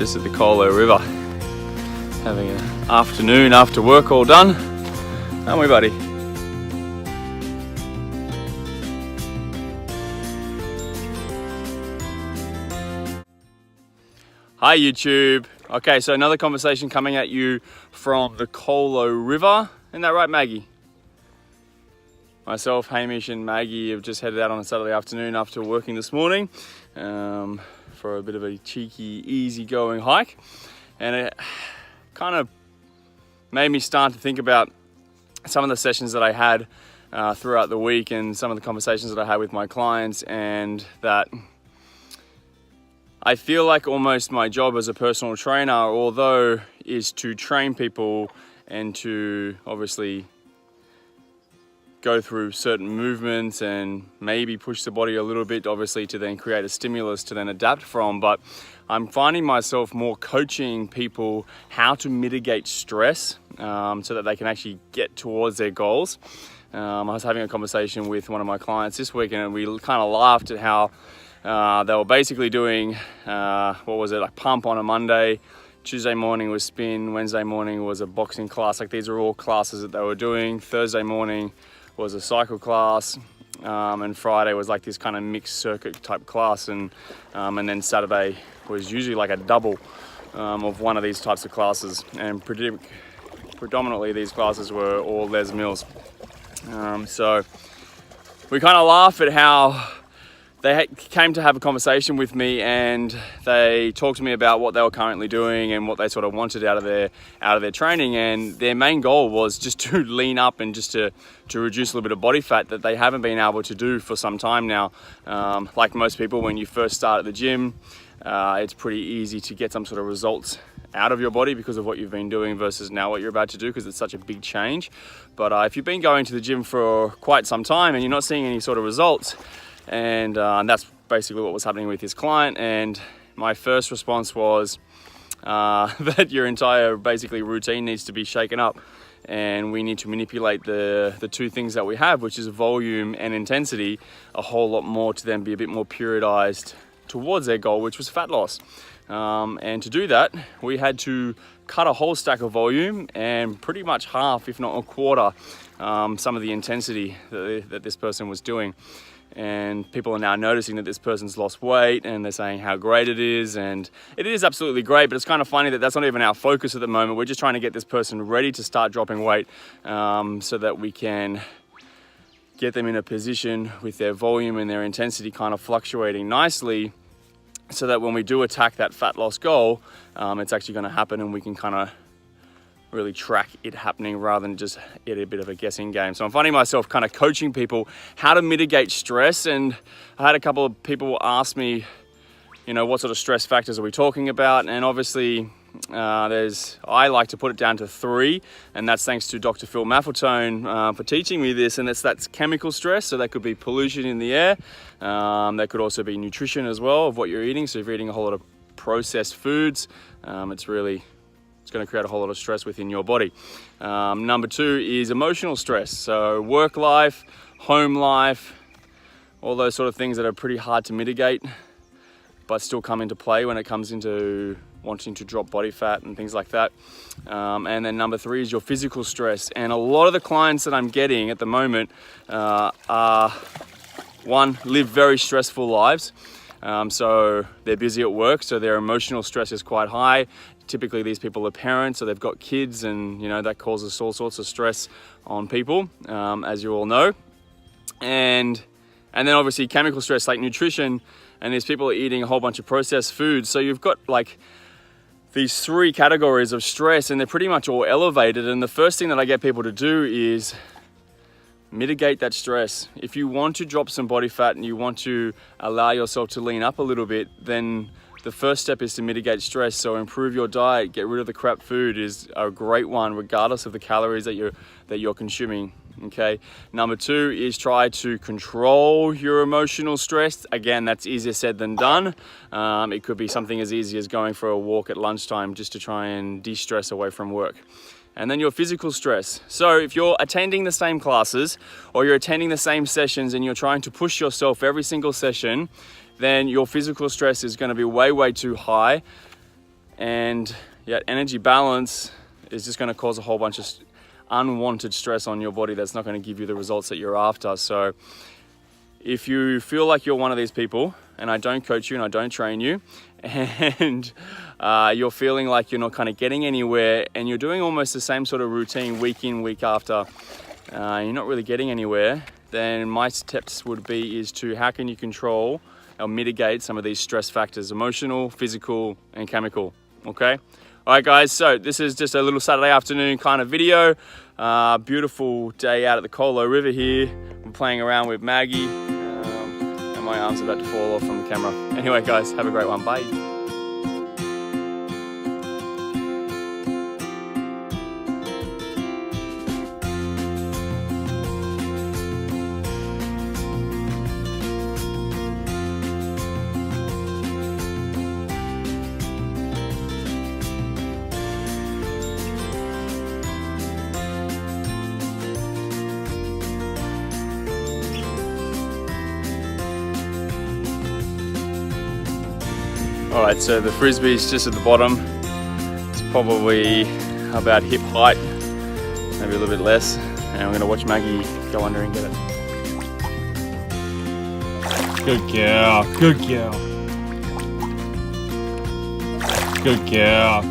just at the Colo River, having an afternoon after work all done, aren't we, buddy? Hi YouTube. Okay, so another conversation coming at you from the Colo River. Isn't that right, Maggie? Myself, Hamish and Maggie have just headed out on a Saturday afternoon after working this morning for a bit of a cheeky, easy-going hike. And it kind of made me start to think about some of the sessions that I had throughout the week and some of the conversations that I had with my clients, and that I feel like almost my job as a personal trainer, although is to train people and to obviously go through certain movements and maybe push the body a little bit, obviously, to then create a stimulus to then adapt from. But I'm finding myself more coaching people how to mitigate stress so that they can actually get towards their goals. I was having a conversation with one of my clients this week, and we kind of laughed at how they were basically doing, a pump on a Monday. Tuesday morning was spin, Wednesday morning was a boxing class. Like, these are all classes that they were doing. Thursday morning was a cycle class, and Friday was like this kind of mixed circuit type class, and then Saturday was usually like a double of one of these types of classes, and predominantly these classes were all Les Mills. So we kind of laugh at how they came to have a conversation with me, and they talked to me about what they were currently doing and what they sort of wanted out of their training. And their main goal was just to lean up and just to reduce a little bit of body fat that they haven't been able to do for some time now. Like most people, when you first start at the gym, it's pretty easy to get some sort of results out of your body because of what you've been doing versus now what you're about to do, because it's such a big change. But if you've been going to the gym for quite some time and you're not seeing any sort of results, and that's basically what was happening with his client. And my first response was that your entire basically routine needs to be shaken up, and we need to manipulate the two things that we have, which is volume and intensity, a whole lot more to then be a bit more periodized towards their goal, which was fat loss. And to do that, we had to cut a whole stack of volume and pretty much half, if not a quarter, some of the intensity that this person was doing. And people are now noticing that this person's lost weight, and they're saying how great it is, and it is absolutely great. But it's kind of funny that that's not even our focus at the moment. We're just trying to get this person ready to start dropping weight, so that we can get them in a position with their volume and their intensity kind of fluctuating nicely, so that when we do attack that fat loss goal, it's actually going to happen, and we can kind of really track it happening rather than just it a bit of a guessing game. So I'm finding myself kind of coaching people how to mitigate stress. And I had a couple of people ask me, what sort of stress factors are we talking about? And obviously I like to put it down to 3, and that's thanks to Dr. Phil Maffletone for teaching me this. And that's chemical stress. So that could be pollution in the air. That could also be nutrition as well, of what you're eating. So if you're eating a whole lot of processed foods, it's going to create a whole lot of stress within your body. Number 2 is emotional stress. So work life, home life, all those sort of things that are pretty hard to mitigate, but still come into play when it comes into wanting to drop body fat and things like that. And then number 3 is your physical stress. And a lot of the clients that I'm getting at the moment live very stressful lives. So they're busy at work, so their emotional stress is quite high. Typically these people are parents, so they've got kids, and that causes all sorts of stress on people, as you all know. And then obviously chemical stress like nutrition, and these people are eating a whole bunch of processed foods. So you've got like these 3 categories of stress, and they're pretty much all elevated. And the first thing that I get people to do is mitigate that stress. If you want to drop some body fat and you want to allow yourself to lean up a little bit, then the first step is to mitigate stress. So improve your diet, get rid of the crap food is a great one, regardless of the calories that you're consuming. Okay. Number 2 is try to control your emotional stress. Again, that's easier said than done. It could be something as easy as going for a walk at lunchtime just to try and de-stress away from work. And then your physical stress. So if you're attending the same classes or you're attending the same sessions and you're trying to push yourself every single session, then your physical stress is going to be way, way too high. and yeah, energy balance is just going to cause a whole bunch of unwanted stress on your body that's not going to give you the results that you're after. So if you feel like you're one of these people, and I don't coach you and I don't train you, and you're feeling like you're not kind of getting anywhere, and you're doing almost the same sort of routine week in, week after, you're not really getting anywhere, then my tips would be is to how can you control or mitigate some of these stress factors, emotional, physical, and chemical, okay? All right, guys, so this is just a little Saturday afternoon kind of video. Beautiful day out at the Colo River here. I'm playing around with Maggie, and my arm's about to fall off from the camera. Anyway, guys, have a great one. Bye. All right, so the frisbee's just at the bottom. It's probably about hip height, maybe a little bit less. And I'm gonna watch Maggie go under and get it. Good girl, good girl. Good girl.